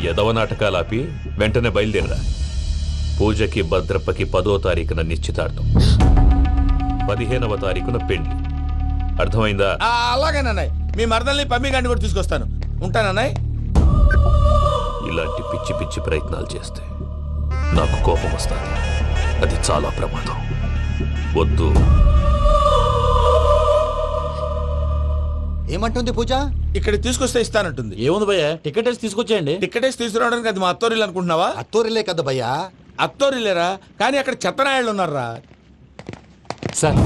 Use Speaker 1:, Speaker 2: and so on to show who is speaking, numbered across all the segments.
Speaker 1: ఎదవ నాటకాలు ఆపి వెంటనే బయలుదేరరా. పూజకి భద్రప్పకి 10వ తారీఖున నిశ్చితార్థం, 15వ తారీఖున పెళ్లి. అర్థమైందా?
Speaker 2: అలాగేనన్నాయ్. మీ మరదల్ని పమ్మి గండి కూడా తీసుకొస్తాను. ఉంటానన్నాయ్.
Speaker 1: ఇలాంటి పిచ్చి పిచ్చి ప్రయత్నాలు చేస్తే నాకు కోపం వస్తుంది. అది చాలా ప్రమాదం. వద్దు.
Speaker 3: ఏమంటుంది పూజ?
Speaker 2: ఇక్కడ తీసుకొస్తే ఇస్తానంటుంది.
Speaker 4: ఏముంది భయ్యా, టికెట్ వేసి తీసుకొచ్చేయండి.
Speaker 2: టికెట్ వేసి తీసుకురావడానికి అది మా అత్తోరిల్లు అనుకుంటున్నావా?
Speaker 3: అత్తోరిలే కదా భయ్యా.
Speaker 2: అత్తోరిల్లేరా, కానీ అక్కడ చెత్తనాయాళ్ళు ఉన్నారా.
Speaker 5: సార్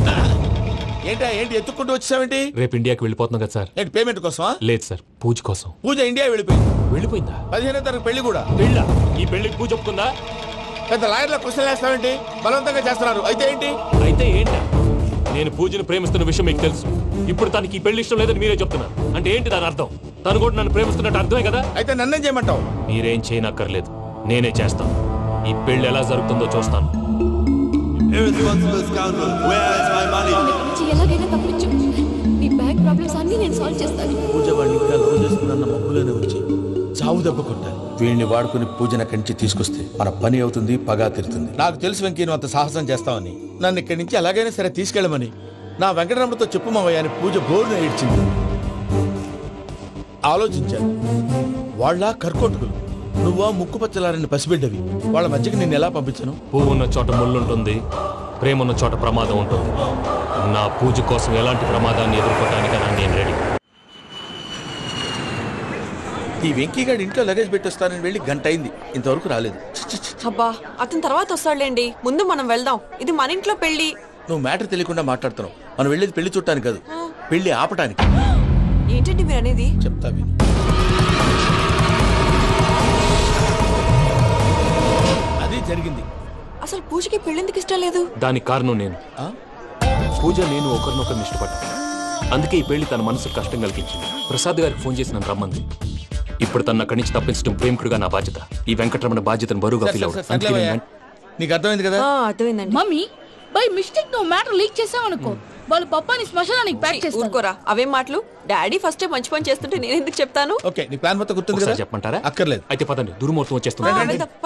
Speaker 2: ఏంటి ఎత్తుక్కుంటూ వచ్చావేంటి?
Speaker 5: రేపు ఇండియాకి వెళ్ళిపోతున్నాం కదా సార్.
Speaker 2: ఏంటి పేమెంట్ కోసమా?
Speaker 5: లేదు సార్, పూజ కోసం.
Speaker 2: పూజ ఇండియా వెళ్ళిపోయింది.
Speaker 5: వెళ్ళిపోయిందా?
Speaker 2: 15వ తారీఖు పెళ్లి కూడా.
Speaker 5: పెళ్ళా? ఈ పెళ్లికి పూజ ఒప్పుకుందా?
Speaker 2: పెద్ద లాయర్ల క్వశ్చన్ వేస్తావేంటి? బలవంతంగా చేస్తున్నారు. అయితే ఏంటి?
Speaker 5: అయితే ఏంటి? నేను పూజను ప్రేమిస్తున్న విషయం మీకు తెలుసు. ఇప్పుడు తనకి ఈ పెళ్లి ఇష్టం లేదని మీరే చెప్తున్నారు. అంటే ఏంటి దాని అర్థం? తను కూడా నన్ను ప్రేమిస్తున్నట్టు అర్థమే కదా.
Speaker 2: అయితే నన్నేం చేయమంటావు?
Speaker 5: మీరేం చేయనక్కర్లేదు, నేనే చేస్తాను. ఈ పెళ్లి ఎలా జరుగుతుందో చూస్తాను.
Speaker 6: ఎలాగైనా తప్పించు. నీ బ్యాంక్ ప్రాబ్లమ్స్ అన్ని నేను సాల్వ్ చేస్తాను.
Speaker 2: పూజ వాడిని ఇంకా లవ్ చేస్తున్న మబ్బులోనే వచ్చి చావు దెబ్బ కొట్టాలి. వీడిని వాడుకుని పూజన కంచి తీసుకొస్తే మన పని అవుతుంది, పగా తీరుతుంది. నాకు తెలుసు వెంకీ నువ్వు అంత సాహసం చేస్తావని. నన్ను ఇక్కడి నుంచి ఎలాగైనా సరే తీసుకెళ్ళమని నా వెంకటరమణతో చెప్పు మావయ్య అని పూజ బోరున ఏడ్చింది. ఆలోచించాను. వాళ్ళ కర్కోటకులు, నువ్వా ముక్కు పచ్చలారని పసిబిడ్డవి. వాళ్ళ మధ్యకి నేను ఎలా పంపించను?
Speaker 5: పువ్వు ఉన్న చోట ముళ్ళుంటుంది, ప్రేమ ఉన్న చోట ప్రమాదం ఉంటుంది. నా పూజ కోసం ఎలాంటి ప్రమాదాన్ని ఎదుర్కోవడానికైనా నేను రెడీ.
Speaker 2: ఈ వెంకీగాడి ఇంట్లో లగేజ్ పెట్టొస్తానని వెళ్ళి గంట అయింది, ఇంతవరకు రాలేదు.
Speaker 7: అబ్బా, అతని తర్వాత వస్తాడులేండి, ముందు మనం వెళ్దాం. ఇది మన ఇంట్లో పెళ్లి.
Speaker 2: నువ్వు మ్యాటర్ తెలియకుండా మాట్లాడుతున్నావు. మనం వెళ్ళేది పెళ్లి చుట్టానికి కాదు, పెళ్లి ఆపటానికి.
Speaker 7: ఏంటండి మీరు అనేది?
Speaker 2: చెప్తా విను. అది జరిగింది.
Speaker 7: అసలు పూజకి పెళ్ళెందుకు ఇష్టం లేదు?
Speaker 5: దానికి కారణం నేను. పూజ నేను ఒకరినొకరిని ఇష్టపడ్డా. అందుకే ఈ పెళ్లి తన మనసుకు కష్టం కలిగించింది. ప్రసాద్ గారికి ఫోన్ చేసి నన్ను రమ్మంది. ఇప్పుడు తన అక్కడి నుంచి తప్పించడం ప్రేమికుడుగా నా బాధ్యత. ఈ వెంకటరమణ బాధ్యతను బరువుగా ఫీల్ అవుతుంది.
Speaker 2: నీకు అర్థమైంది కదా?
Speaker 7: అర్థమైందండి.
Speaker 6: మమ్మీ బై మిస్టేక్ నువ్వు మ్యాటర్ లీక్ చేసావనుకో, వాళ్ళు పప్పాని శ్మశానానికి ప్యాక్ చేస్తారు.
Speaker 7: ఊరుకోరా, అవేం మాటలు. డాడీ ఫస్ట్ టైం మంచి పని చేస్తుంటే నేను ఎందుకు చెప్తాను?
Speaker 2: ఓకే, నీ ప్లాన్ మొత్తం గుర్తుంది కదా?
Speaker 5: చెప్పమంటారా?
Speaker 2: అక్కర్లేదు.
Speaker 5: అయితే పదండి, దుర్ముహూర్తం వచ్చేస్తుంది.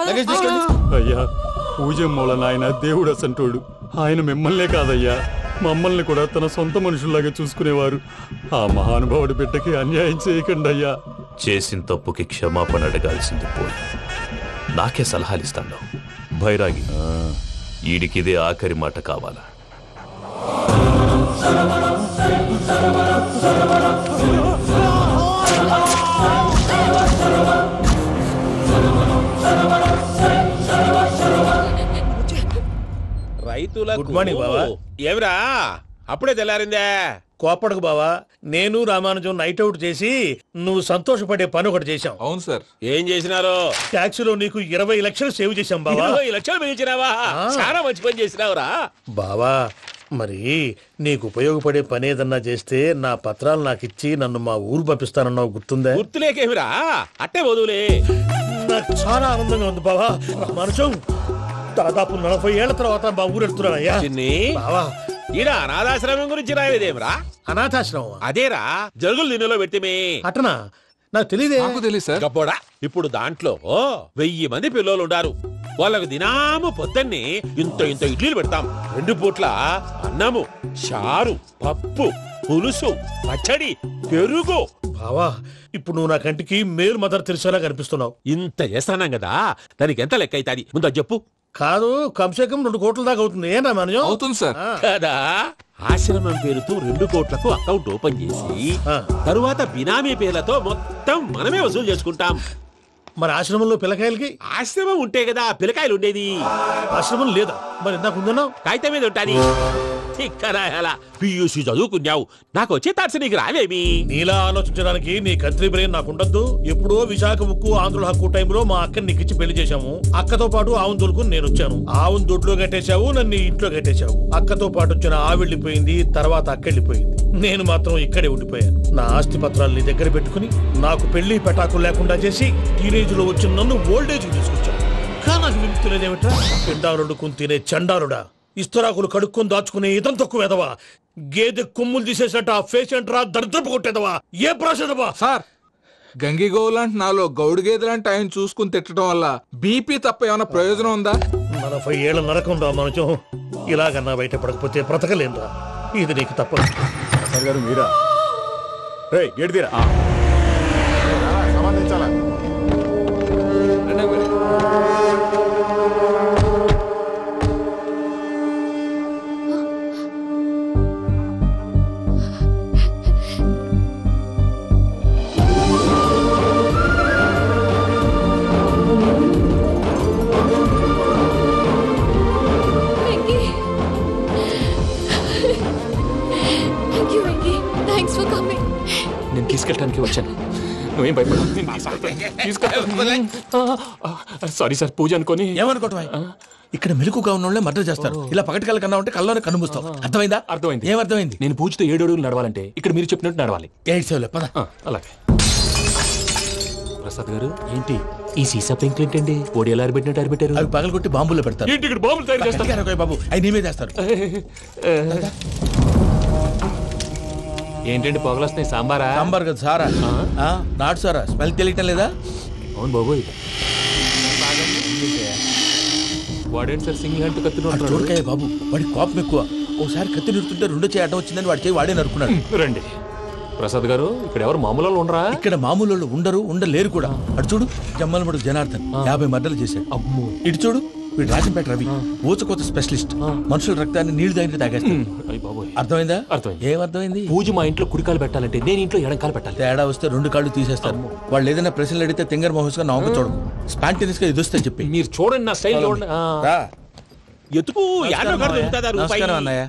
Speaker 2: లగేజ్ తీసుకెళ్ళి.
Speaker 8: అయ్యా, పూజ మూలన ఆయన దేవుడు అసంటోడు. ఆయన మిమ్మల్నే కాదయ్యా, మమ్మల్ని కూడా తన సొంత మనుషుల్లాగా చూసుకునేవారు. ఆ మహానుభావుడి బిడ్డకి అన్యాయం చేయకండి అయ్యా.
Speaker 1: చేసిన తప్పుకి క్షమాపణ అడగాల్సింది పోయి నాకే సలహాలు ఇస్తాను. భైరాగి, ఈడికిదే ఆఖరి మాట కావాలా?
Speaker 2: రైతుల గుడ్ మార్నింగ్ బావా.
Speaker 9: ఏమిరా అప్పుడే తెల్లారిందే?
Speaker 2: కోపడకు బావా, నేను రామానుజం నైట్ అవుట్ చేసి నువ్వు సంతోషపడే పని ఒకటి చేశాం.
Speaker 9: అవును సార్. ఏం చేసినారు?
Speaker 2: ట్యాక్సీలో నీకు 20 లక్షలు సేవ్ చేశాం బావా.
Speaker 9: 20 లక్షలు మిగిల్చినావా? చాలా మంచి పని చేసినావురా
Speaker 2: బావా. మరి నీకు ఉపయోగపడే పని ఏదన్నా చేస్తే నా పత్రాలు నాకు ఇచ్చి నన్ను మా ఊరు పంపిస్తానన్నావు, గుర్తుందా?
Speaker 9: గుర్తులేకేమిరా, అట్టే వదులే.
Speaker 2: నాకు చాలా ఆనందంగా ఉంది బావా. రామానుజం దాదాపు 40 ఏళ్ల తర్వాత మా ఊరు వెళ్తున్నానయ్యా. బావా,
Speaker 9: ఈడ అనాథాశ్రమం గురించి రావేదేమిరా?
Speaker 2: అనాథాశ్రమం
Speaker 9: అదేరా, జరుగులు దీనిలో పెట్టిమే.
Speaker 2: అటనా? నాకు తెలియదే.
Speaker 9: గబ్బోడా, ఇప్పుడు దాంట్లో 1000 మంది పిల్లలు ఉండారు. వాళ్ళకు దినాము పొద్దున్నే ఇంత ఇడ్లీలు పెడతాం. 2 పూట్ల అన్నము, చారు, పప్పు, పులుసు, పచ్చడి, పెరుగు.
Speaker 2: బావా, ఇప్పుడు నువ్వు నా కంటికి మేలు మదర్ తెరిసేలా కనిపిస్తున్నావు.
Speaker 9: ఇంత చేస్తానం కదా, దానికి ఎంత లెక్క అవుతుంది ముందు చెప్పు.
Speaker 2: కాదు, కంసే కం 2 కోట్ల దాకా అవుతుంది. ఏం రామానుజం?
Speaker 9: అవుతుంది సార్. కదా, ఆశ్రమం పేరుతో 2 కోట్లకు అకౌంట్ ఓపెన్ చేసి తరువాత బినామీ పేర్లతో మొత్తం మనమే వసూలు చేసుకుంటాం.
Speaker 2: మరి ఆశ్రమంలో పిల్లకాయలకి?
Speaker 9: ఆశ్రమం ఉంటే కదా పిల్లకాయలు ఉండేది.
Speaker 2: ఆశ్రమం లేదా? మరి ఇందాక ఉందన్నావు.
Speaker 9: కాగితం మీద ఉంటాది. పియూసీ చదువుకున్నావు, నాకు వచ్చే తాట్స్ నీకు రావేమి?
Speaker 2: నీలా ఆలోచించడానికి నీ కంట్రీ బ్రెయిన్ నాకు ఉండద్దు. ఎప్పుడో విశాఖ ఉక్కు ఆంధ్రుల హక్కు టైంలో మా అక్కని నీకిచ్చి పెళ్లి చేశాము. అక్కతో పాటు ఆవును దొడుకు నేను వచ్చాను. ఆవును దొడ్లో కట్టేశావు, నన్ను ఇంట్లో కట్టేశావు. అక్కతో పాటు వచ్చిన ఆవిళ్ళిపోయింది, తర్వాత అక్కెళ్ళిపోయింది. నేను మాత్రం ఇక్కడే ఉండిపోయాను. నా ఆస్తి పత్రాలు నీ దగ్గర పెట్టుకుని నాకు పెళ్లి పెటాకులు లేకుండా చేసి టీనేజ్ లో వచ్చిన నన్ను ఓల్డేజ్ తీసుకొచ్చాను. కానీ నాకు విముక్తి లేదేమిట్రా? పిండారుడుకుని తినే చండారుడా, ఇస్తరాకులు కడుక్కొని దాచుకునే ఇతం తక్కువ ఎదవా, గేదె కొమ్ములు తీసేసట ఆ పేషెంట్ రా దరిద్రపు కొట్టేదవా, ఏ ప్రాసెదవా?
Speaker 10: సార్,
Speaker 3: గంగిగోవులాంటి నాలో గౌడు గేదెలాంటి ఆయన చూసుకుని తిట్టడం వల్ల బీపీ తప్ప ఏమైనా ప్రయోజనం ఉందా?
Speaker 2: 40 ఏళ్ళ నరకం రా మనచం. ఇలాగన్నా బయటపడకపోతే బ్రతకలేనురా. ఇది నీకు తప్పదు.
Speaker 8: సార్ గారు మీరా? రే గేట్ తీరా. సంబంధించాలా?
Speaker 5: నేను తీసుకెళ్ళడానికి వచ్చాను. నువ్వేం భయపడవు. సారీ సార్, పూజ అనుకోని.
Speaker 2: ఏమనుకోవటం? ఇక్కడ మెలకుగా ఉన్న వాళ్ళే మర్డర్ చేస్తారు. ఇలా పగటి కళ్ళ కన్నా ఉంటే కళ్ళలోనే కనుమూస్తావు. అర్థమైందా?
Speaker 5: అర్థమైంది.
Speaker 2: ఏమర్థమైంది?
Speaker 5: నేను పూజతో 7 అడుగులు నడవాలంటే ఇక్కడ మీరు చెప్పినట్టు నడవాలి.
Speaker 2: 8 సేవలే పద.
Speaker 5: అలాగే. ప్రసాద్ గారు, ఏంటి ఈ సీసా పెంకులు ఏంటండి? పొడి ఎలా అరబెట్టినట్టు అరబెట్టారు?
Speaker 2: అవి పగలగొట్టి బాంబులో పెడతారు.
Speaker 5: ఏంటి ఇక్కడ బాంబులు తయారు చేస్తారు?
Speaker 2: బాబు అవి నీ మీద చేస్తారు.
Speaker 5: ఏంటండి పొగలొస్తున్నాయి? సాంబారా?
Speaker 2: సాంబార్ కదా సారా. నాటు సారా. స్మెల్ తెలియటం లేదా?
Speaker 5: అవును బాబోయ్. వాడేంటి సార్ సింగిల్ హ్యాండ్ కత్తి
Speaker 2: చూడకాయ బాబు, వాడి కోపం ఎక్కువ. ఒకసారి కత్తి నిరుతుంటే 2 చేయి అడ్డం వచ్చిందని వాడి చేయి వాడే నరుకున్నాడు.
Speaker 5: రండి ప్రసాద్ గారు, ఇక్కడ ఎవరు మామూలు వాళ్ళు ఉండరా?
Speaker 2: ఇక్కడ మామూలు వాళ్ళు ఉండరు, ఉండలేరు కూడా. అటు చూడు, జమ్మలమడు జనార్దన్ 50 మర్డర్లు చేశాడు.
Speaker 5: అమ్మో.
Speaker 2: ఇటు చూడు, వీడు రాజంపేట రవి ఊచకోత స్పెషలిస్ట్. మనుషుల రక్తాన్ని నీళ్లు తాగితే తాగేస్తాడు. అర్థమైందా?
Speaker 5: అర్థమైంది.
Speaker 2: ఏమర్థమైంది?
Speaker 5: పూజ మా ఇంట్లో కుడికాలు పెట్టాలంటే నేను ఇంట్లో ఎడంకాలు పెట్టాలి.
Speaker 2: తేడా వస్తే 2 కాళ్ళు తీసేస్తారు. వాళ్ళు ఏదైనా ప్రశ్నలు అడిగితే తింగర్ మహోస్ గా నవ్వు చూడకు. స్పాంటినియస్ గా ఎదుస్తా చెప్పి.
Speaker 5: మీరు చూడండి, నా స్టైల్ చూడండి.
Speaker 9: ఎతుకు
Speaker 2: నమస్కారం అన్నయ్య.